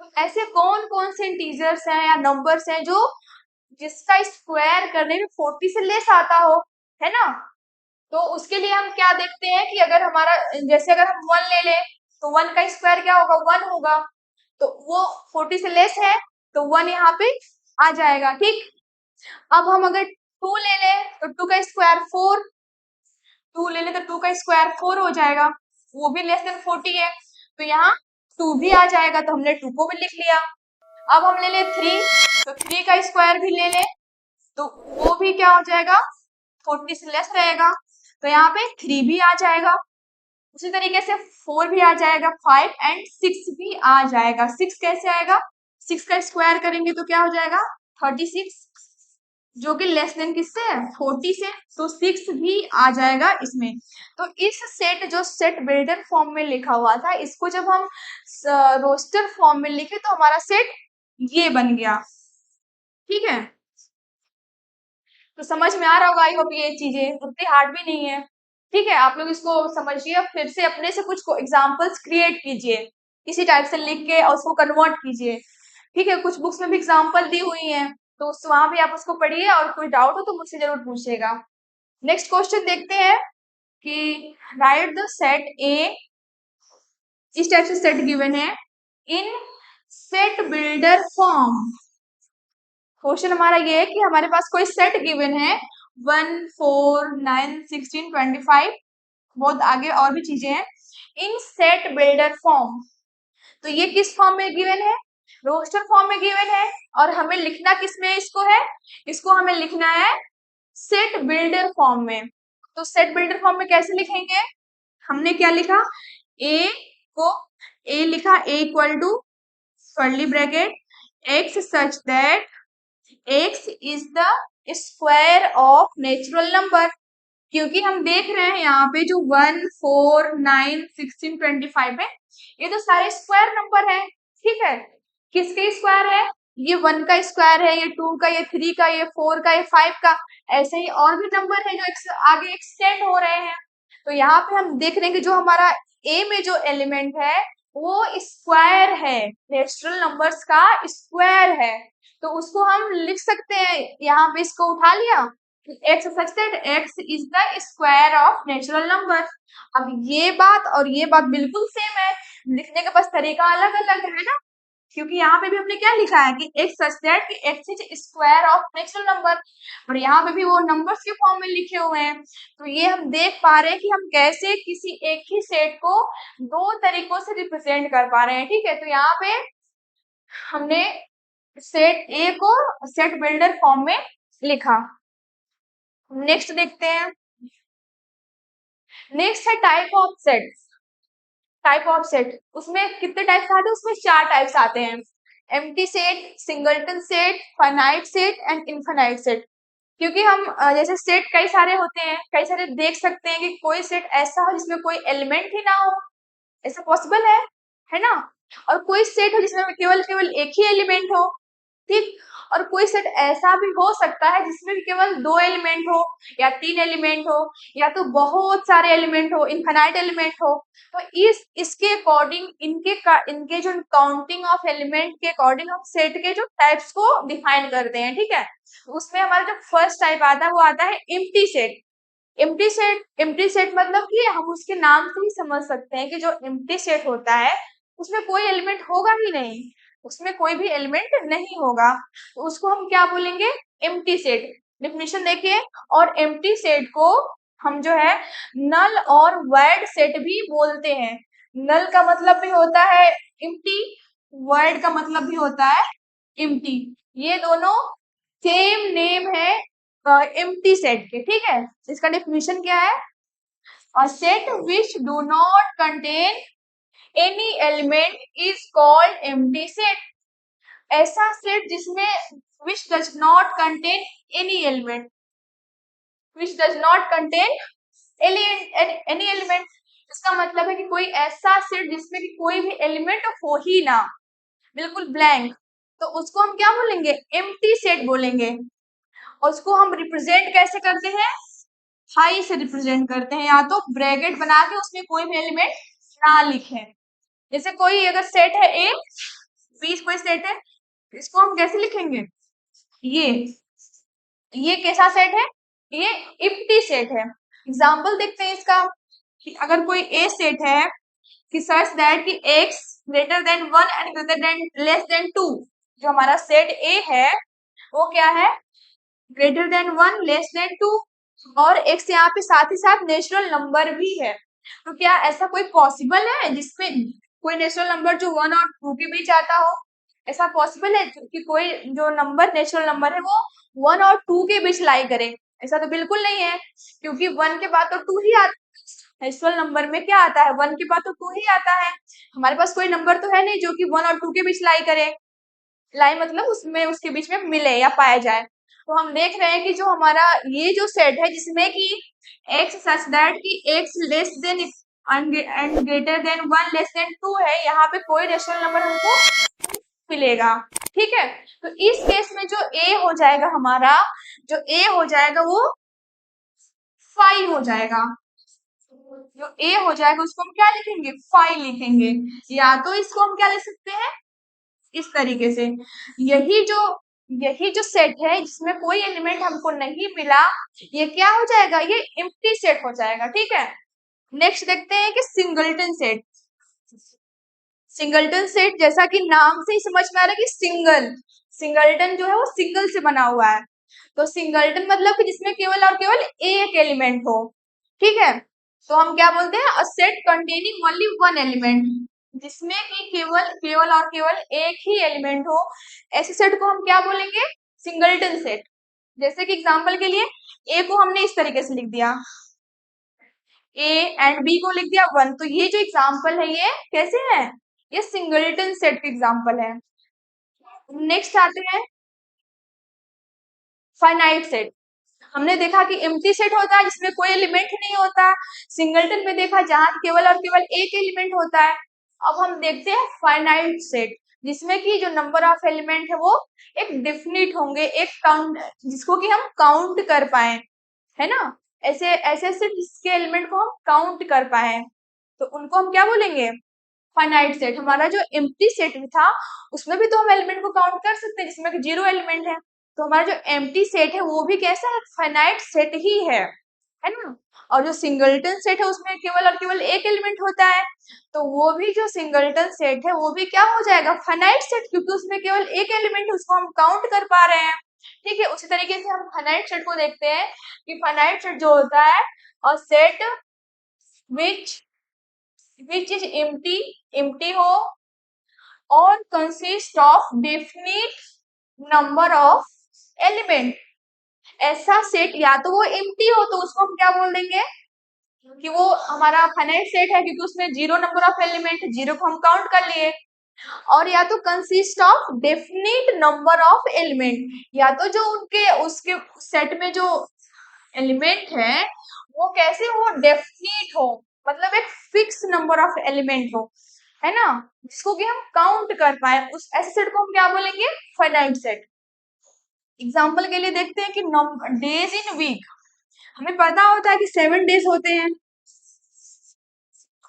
तो ऐसे कौन कौन से इंटीजर्स हैं या नंबर्स हैं जो जिसका स्क्वायर करने में 40 से लेस आता हो, है ना। तो उसके लिए हम क्या देखते हैं कि अगर हमारा जैसे अगर हम 1 ले लें तो 1 का स्क्वायर क्या होगा, 1 होगा। तो वो 40 से लेस है तो 1 यहाँ पे आ जाएगा, ठीक। अब हम अगर 2 ले लें तो 2 का स्क्वायर 4, 2 ले लें तो 2 का स्क्वायर 4 हो जाएगा, वो भी लेस देन 40 है। तो यहाँ 2 भी आ जाएगा, तो हमने 2 को भी लिख लिया। अब हम ले लें 3, तो 3 का स्क्वायर भी ले लें तो वो भी क्या हो जाएगा, 40 से लेस रहेगा। तो यहाँ पे 3 भी आ जाएगा। उसी तरीके से 4 भी आ जाएगा, 5 एंड 6 भी आ जाएगा। 6 कैसे आएगा, 6 का स्क्वायर करेंगे तो क्या हो जाएगा 36, जो कि लेस देन किससे है, 40 से। तो 6 भी आ जाएगा इसमें। तो इस सेट जो सेट बिल्डर फॉर्म में लिखा हुआ था, इसको जब हम रोस्टर फॉर्म में लिखे तो हमारा सेट ये बन गया, ठीक है। तो समझ में आ रहा होगा आई होप, ये चीजें उतनी हार्ड भी नहीं है, ठीक है। आप लोग इसको समझिए, फिर से अपने से कुछ एग्जाम्पल्स क्रिएट कीजिए, इसी टाइप से लिख के और उसको कन्वर्ट कीजिए, ठीक है। कुछ बुक्स में भी एग्जाम्पल दी हुई है तो वहां भी आप उसको पढ़िए, और कोई डाउट हो तो मुझसे जरूर पूछिएगा। नेक्स्ट क्वेश्चन देखते हैं कि राइट द सेट ए, इस टाइप से सेट गिवन है इन सेट बिल्डर फॉर्म। क्वेश्चन हमारा ये है कि हमारे पास कोई सेट गिवन है 1 4 9 16 25, बहुत आगे और भी चीजें हैं, इन सेट बिल्डर फॉर्म। तो ये किस फॉर्म में गिवन है, रोस्टर फॉर्म में गिवन है। और हमें लिखना किस में इसको है, इसको हमें लिखना है सेट बिल्डर फॉर्म में। तो सेट बिल्डर फॉर्म में कैसे लिखेंगे, हमने क्या लिखा, ए को ए लिखा, A equal to curly bracket x such that x is the square of natural number. क्योंकि हम देख रहे हैं यहाँ पे जो 1 4 9 16 25 है, ये तो सारे स्क्वायर नंबर है, ठीक है। किसके स्क्वायर है, ये 1 का स्क्वायर है, ये 2 का, ये 3 का, ये 4 का, ये 5 का। ऐसे ही और भी नंबर है जो आगे एक्सटेंड हो रहे हैं। तो यहाँ पे हम देख रहे हैं कि जो हमारा ए में जो एलिमेंट है वो स्क्वायर है, नेचुरल नंबर्स का स्क्वायर है। तो उसको हम लिख सकते हैं, यहाँ पे इसको उठा लिया, x such that x is the square of natural number. अब ये बात और ये बात बिल्कुल सेम है, लिखने का बस तरीका अलग अलग है ना। क्योंकि यहाँ पे भी हमने क्या लिखा है कि एक्स सच दैट कि x is square of natural number, और यहाँ पे भी वो नंबर्स के फॉर्म में लिखे हुए हैं। तो ये हम देख पा रहे हैं कि हम कैसे किसी एक ही सेट को दो तरीकों से रिप्रेजेंट कर पा रहे हैं, ठीक है। तो यहाँ पे हमने सेट ए को सेट बिल्डर फॉर्म में लिखा। नेक्स्ट देखते हैं। नेक्स्ट है type of set. Type of set, उसमें कितने टाइप्स आते हैं? उसमें 4 टाइप्स आते हैं। Empty set, singleton set, finite set and infinite set. क्योंकि हम जैसे सेट कई सारे होते हैं, कई सारे देख सकते हैं कि कोई सेट ऐसा हो जिसमें कोई एलिमेंट ही ना हो, ऐसा पॉसिबल है ना? और कोई सेट हो जिसमें केवल केवल एक ही एलिमेंट हो, ठीक। और कोई सेट ऐसा भी हो सकता है जिसमें भी केवल 2 एलिमेंट हो या 3 एलिमेंट हो या तो बहुत सारे एलिमेंट हो, इनफाइनाइट एलिमेंट हो। तो इसके अकॉर्डिंग इनके जो काउंटिंग ऑफ एलिमेंट के अकॉर्डिंग हम सेट के जो टाइप्स को डिफाइन करते हैं, ठीक है। उसमें हमारा जो फर्स्ट टाइप आता है वो आता है एम्प्टी सेट। एम्प्टी सेट मतलब कि हम उसके नाम से ही समझ सकते हैं कि जो एम्प्टी सेट होता है उसमें कोई एलिमेंट होगा ही नहीं, उसमें कोई भी एलिमेंट नहीं होगा, तो उसको हम क्या बोलेंगे? Empty set. डेफिनेशन देखिए। और एम्प्टी सेट को हम जो है नल और वॉइड सेट भी बोलते हैं। नल का मतलब भी होता है एम्प्टी, वॉइड का मतलब भी होता है एम्प्टी। ये दोनों सेम नेम है एम्प्टी सेट के, ठीक है। इसका डेफिनेशन क्या है? A set which do not contain any element is called empty set। ऐसा सेट जिसमें which does not contain any element, which does not contain any element, इसका मतलब है कि कोई ऐसा सेट जिसमें कि कोई भी एलिमेंट हो ही ना, बिल्कुल ब्लैंक, तो उसको हम क्या बोलेंगे? एम्प्टी सेट बोलेंगे। और उसको हम रिप्रेजेंट कैसे करते हैं? हाई से रिप्रेजेंट करते हैं, या तो ब्रैकेट बना के उसमें कोई भी एलिमेंट ना लिखें। जैसे कोई अगर सेट है ए, बीच कोई सेट है, इसको हम कैसे लिखेंगे? ये कैसा सेट है? ये एम्प्टी सेट है। एग्जाम्पल देखते हैं इसका कि अगर कोई ए सेट है कि सच दैट कि x greater than 1 and greater than less than 2, जो हमारा सेट ए है वो क्या है? ग्रेटर देन 1 लेस देन 2, और x यहाँ पे साथ ही साथ नेचुरल नंबर भी है। तो क्या ऐसा कोई पॉसिबल है जिसमें कोई नेचुरल नंबर जो 1 और 2 के बीच आता हो? ऐसा पॉसिबल है कि कोई जो नंबर नेचुरल नंबर है वो 1 और 2 के बीच लाई करे? ऐसा तो बिल्कुल नहीं है, क्योंकि 1 के बाद तो 2 ही आता है। नेचुरल नंबर में क्या आता है? 1 के बाद तो 2 ही आता है। हमारे पास कोई नंबर तो है नहीं जो कि 1 और 2 के बीच लाई करे। लाई मतलब उसमें उसके बीच में मिले या पाया जाए। तो हम देख रहे हैं कि जो हमारा ये जो सेट है जिसमें कि x सच दैट कि x less than and greater than 1 less than 2 है, यहाँ पे कोई रेशनल नंबर हमको मिलेगा, ठीक है। तो इस केस में जो a हो जाएगा हमारा, जो a हो जाएगा वो 5 हो जाएगा। जो a हो जाएगा उसको हम क्या लिखेंगे? 5 लिखेंगे। या तो इसको हम क्या लिख सकते हैं इस तरीके से। यही जो यही जो सेट है जिसमें कोई एलिमेंट हमको नहीं मिला, ये क्या हो जाएगा? ये एम्प्टी सेट हो जाएगा, ठीक है। नेक्स्ट देखते हैं कि सिंगलटन सेट। सिंगलटन सेट जैसा कि नाम से ही समझ में आ रहा है कि सिंगलटन जो है वो सिंगल से बना हुआ है। तो सिंगलटन मतलब कि जिसमें केवल और केवल एक एलिमेंट हो, ठीक है। तो हम क्या बोलते हैं? A set containing only one element, जिसमें कि केवल केवल और केवल एक ही एलिमेंट हो, ऐसे सेट को हम क्या बोलेंगे? Singleton set. जैसे कि एग्जांपल के लिए ए को हमने इस तरीके से लिख दिया, ए एंड बी को लिख दिया 1, तो ये जो एग्जांपल है ये कैसे है? ये सिंगलटन सेट के एग्जांपल है। नेक्स्ट आते हैं फाइनाइट सेट। हमने देखा कि एम्प्टी सेट होता है जिसमें कोई एलिमेंट नहीं होता। सिंगलटन में देखा जहां केवल और केवल एक एलिमेंट होता है। अब हम देखते हैं फाइनाइट सेट, जिसमें कि जो नंबर ऑफ एलिमेंट है वो एक डिफिनिट होंगे, एक काउंट जिसको कि हम काउंट कर पाए, है ना। ऐसे ऐसे ऐसे जिसके एलिमेंट को हम काउंट कर पाए, तो उनको हम क्या बोलेंगे? Finite set. हमारा जो एम्प्टी सेट था उसमें भी तो हम एलिमेंट को काउंट कर सकते हैं जिसमें कि 0 एलिमेंट है। तो हमारा जो एम्प्टी सेट है वो भी कैसा है? फाइनाइट सेट ही है ना। और जो सिंगलटन सेट है उसमें केवल और केवल एक एलिमेंट होता है, तो वो भी जो सिंगलटन सेट है वो भी क्या हो जाएगा? फाइनाइट सेट, क्योंकि उसमें केवल एक एलिमेंट है, उसको हम काउंट कर पा रहे हैं, ठीक है। उसी तरीके से हम फाइनाइट सेट को देखते हैं कि फाइनाइट सेट जो होता है और set which which is empty हो और consist of definite number of element. ऐसा सेट या तो वो एम्प्टी हो तो उसको हम क्या बोल देंगे कि वो हमारा फाइनाइट सेट है, क्योंकि उसमें zero number of element, zero को हम काउंट कर लिए। और या तो consist of definite number of element, या तो जो उनके उसके सेट में जो एलिमेंट है वो कैसे हो, डेफिनिट हो, मतलब एक फिक्स नंबर ऑफ एलिमेंट हो, है ना, जिसको कि हम काउंट कर पाए, उस ऐसे सेट को हम क्या बोलेंगे, फाइनाइट सेट। एग्जाम्पल के लिए देखते हैं कि डेज इन वीक, हमें पता होता है कि 7 डेज होते हैं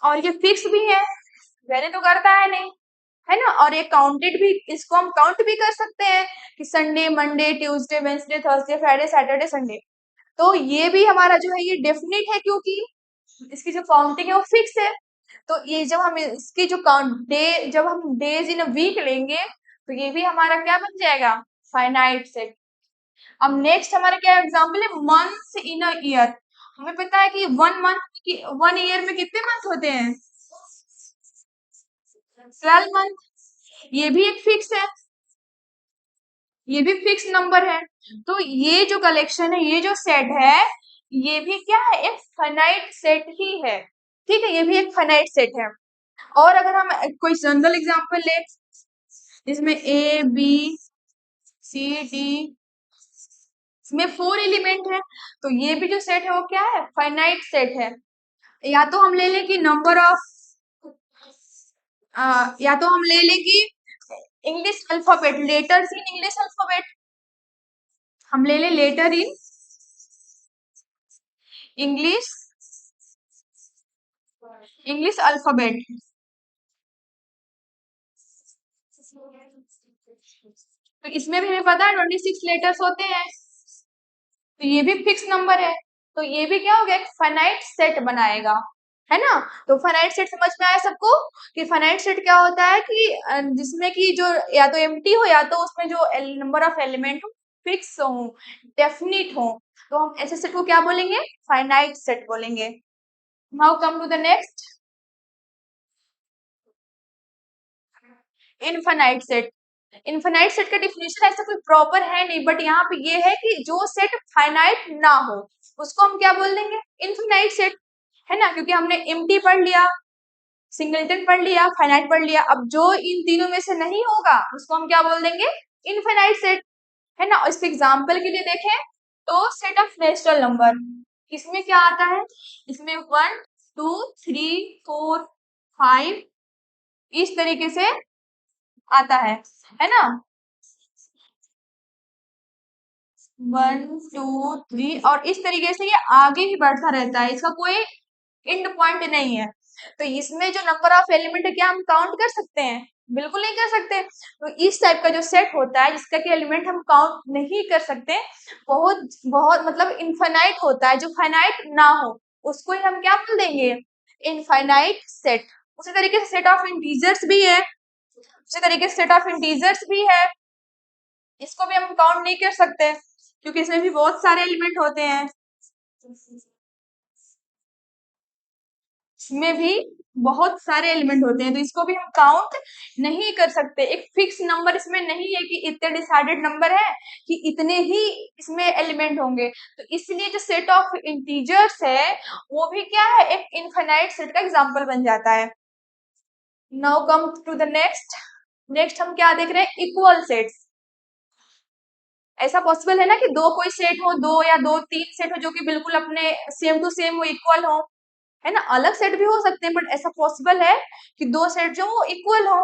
और ये फिक्स भी है, वेरी तो करता है नहीं, है ना, और ये काउंटेड भी, इसको हम काउंट भी कर सकते हैं कि Sunday, Monday, Tuesday, Wednesday, Thursday, Friday, Saturday, Sunday. तो ये भी हमारा जो है ये डेफिनेट है, क्योंकि इसकी जो काउंटिंग है वो फिक्स है। तो ये जब हम इसकी जो काउंट डे, जब हम डेज इन अ वीक लेंगे तो ये भी हमारा क्या बन जाएगा, फाइनाइट सेट। अब नेक्स्ट हमारा क्या एग्जाम्पल है, मंथ्स इन अ ईयर। हमें पता है कि 1 मंथ की 1 ईयर में कितने मंथ होते हैं, 12 मंथ। ये भी एक फिक्स है, ये भी फिक्स नंबर है। तो ये जो कलेक्शन है, ये जो सेट है, ये भी क्या है, एक फाइनाइट सेट ही है। ठीक है, ये भी एक फाइनाइट सेट है। और अगर हम कोई जनरल एग्जांपल ले, जिसमें ए बी सी डी, इसमें 4 एलिमेंट है, तो ये भी जो सेट है वो क्या है, फाइनाइट सेट है। या तो हम ले लें कि नंबर ऑफ, या तो हम ले लें कि English alphabet, letters in English alphabet, हम ले लें letter in English, English alphabet. तो इसमें भी हमें पता है 26 लेटर्स होते हैं, तो ये भी फिक्स नंबर है। तो ये भी क्या हो गया, एक फाइनाइट सेट बनाएगा, है ना। तो फाइनाइट सेट समझ में आया सबको कि फाइनाइट सेट क्या होता है, कि जिसमें कि जो या तो एम्प्टी हो या तो उसमें जो नंबर ऑफ एलिमेंट हो फिक्स हो, डेफिनिट हो। तो हम ऐसे सेट को क्या बोलेंगे, फाइनाइट सेट बोलेंगे। Now come to the next, infinite set. Infinite set का डिफिनेशन ऐसा कोई प्रॉपर है नहीं, बट यहाँ पे ये है कि जो सेट फाइनाइट ना हो उसको हम क्या बोल देंगे, इनफाइनाइट सेट, है ना, क्योंकि हमने एम्प्टी पढ़ लिया, सिंगलटन पढ़ लिया, फाइनाइट पढ़ लिया। अब जो इन तीनों में से नहीं होगा उसको हम क्या बोल देंगे, इनफाइनाइट सेट, है ना। इसके एग्जाम्पल के लिए देखें तो सेट ऑफ नेचुरल नंबर, इसमें क्या आता है, इसमें 1 2 3 4 5 इस तरीके से आता है ना, 1 2 3, और इस तरीके से ये आगे ही बढ़ता रहता है, इसका कोई एंड पॉइंट नहीं है। तो इसमें जो नंबर ऑफ एलिमेंट है क्या हम काउंट कर सकते हैं, बिल्कुल नहीं कर सकते। तो इस टाइप का जो सेट होता है जिसका कि एलिमेंट हम काउंट नहीं कर सकते, बहुत बहुत मतलब इनफाइनाइट होता है, जो फाइनाइट ना हो उसको ही हम क्या बोल देंगे, इनफाइनाइट सेट। उसी तरीके से सेट ऑफ इंटीजर्स भी है, उसी तरीके से सेट ऑफ इंटीजर्स भी है, इसको भी हम काउंट नहीं कर सकते क्योंकि इसमें भी बहुत सारे एलिमेंट होते हैं, इसमें भी बहुत सारे एलिमेंट होते हैं, तो इसको भी हम काउंट नहीं कर सकते। एक फिक्स नंबर इसमें नहीं है कि इतने डिसाइडेड नंबर है कि इतने ही इसमें एलिमेंट होंगे। तो इसलिए जो सेट ऑफ इंटीजर्स है वो भी क्या है, एक इनफाइनाइट सेट का एग्जांपल बन जाता है। Now come to the next, next हम क्या देख रहे हैं, इक्वल सेट्स। ऐसा पॉसिबल है ना कि दो कोई सेट हो, दो या दो तीन सेट हो जो कि बिल्कुल अपने सेम टू सेम वो इक्वल हो, है ना। अलग सेट भी हो सकते हैं बट ऐसा पॉसिबल है कि दो सेट जो वो इक्वल हो,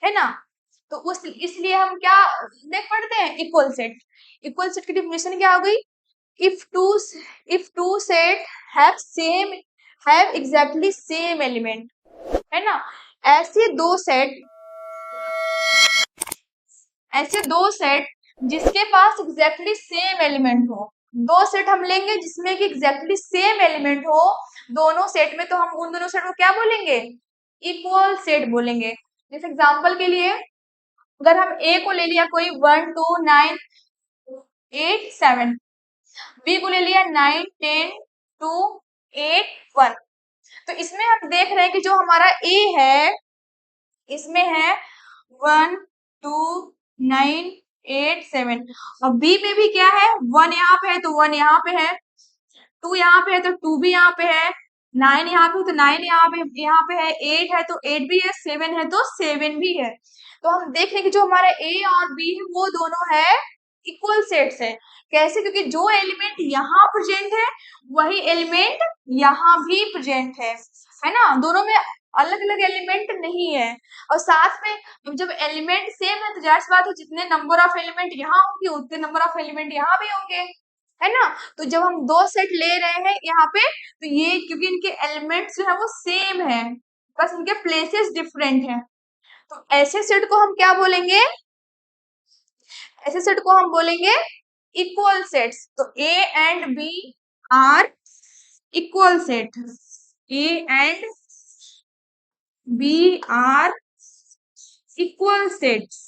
है ना। तो उस इसलिए हम क्या देख पढ़ते हैं, इक्वल सेट। इक्वल सेट की डेफिनेशन क्या हो गई, if two if two set have same have exactly same element, है ना। ऐसे दो सेट, ऐसे दो सेट जिसके पास एग्जैक्टली सेम एलिमेंट हो, दो सेट हम लेंगे जिसमें कि एग्जैक्टली सेम एलिमेंट हो दोनों सेट में, तो हम उन दोनों सेट को क्या बोलेंगे, इक्वल सेट बोलेंगे। जैसे एग्जांपल के लिए अगर हम ए को ले लिया कोई 1 2 9 8 7, बी को ले लिया 9 10 2 8 1, तो इसमें हम देख रहे हैं कि जो हमारा ए है इसमें है 1 2 9 8 7। और बी में भी क्या है, 1 यहाँ पे है तो 1 यहाँ पे है, 2 यहाँ पे है तो 2 भी यहाँ पे है, 9 यहाँ पे है तो 9 यहाँ पे है, 8 है तो 8 भी है, 7 है तो 7 भी है। तो हम देख रहे हैं कि जो हमारा ए और बी है वो दोनों है इक्वल सेट्स है। कैसे? क्योंकि जो एलिमेंट यहाँ प्रेजेंट है वही एलिमेंट यहाँ भी प्रेजेंट है ना, दोनों में अलग अलग एलिमेंट नहीं है। और साथ में जब एलिमेंट सेम है तो जाहिर सी बात है जितने नंबर ऑफ एलिमेंट यहाँ होंगे उतने नंबर ऑफ एलिमेंट यहाँ भी होंगे, है ना। तो जब हम दो सेट ले रहे हैं यहाँ पे तो ये क्योंकि इनके एलिमेंट्स जो है वो सेम है, बस इनके प्लेसेस डिफरेंट हैं, तो ऐसे सेट को हम क्या बोलेंगे, ऐसे सेट को हम बोलेंगे इक्वल सेट्स। तो A and B are equal set, A and B are equal sets,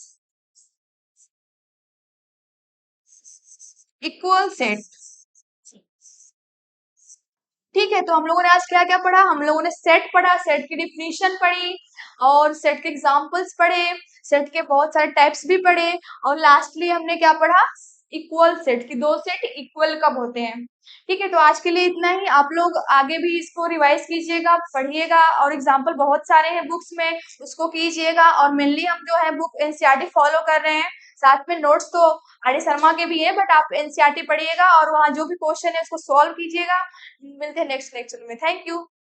equal set. ठीक है, तो हम लोगों ने आज क्या क्या पढ़ा, हम लोगों ने सेट पढ़ा, सेट की डिफिनीशन पढ़ी और सेट के एग्जांपल्स पढ़े, सेट के बहुत सारे टाइप्स भी पढ़े, और लास्टली हमने क्या पढ़ा, इक्वल सेट की दो सेट इक्वल कब होते हैं। ठीक है, तो आज के लिए इतना ही। आप लोग आगे भी इसको रिवाइज कीजिएगा, पढ़िएगा, और एग्जाम्पल बहुत सारे हैं बुक्स में, उसको कीजिएगा। और मेनली हम जो है बुक एनसीईआरटी फॉलो कर रहे हैं, साथ में नोट्स तो आर डी शर्मा के भी है, बट आप एनसीईआरटी पढ़िएगा और वहाँ जो भी क्वेश्चन है उसको सॉल्व कीजिएगा। मिलते हैं नेक्स्ट लेक्चर में। Thank you.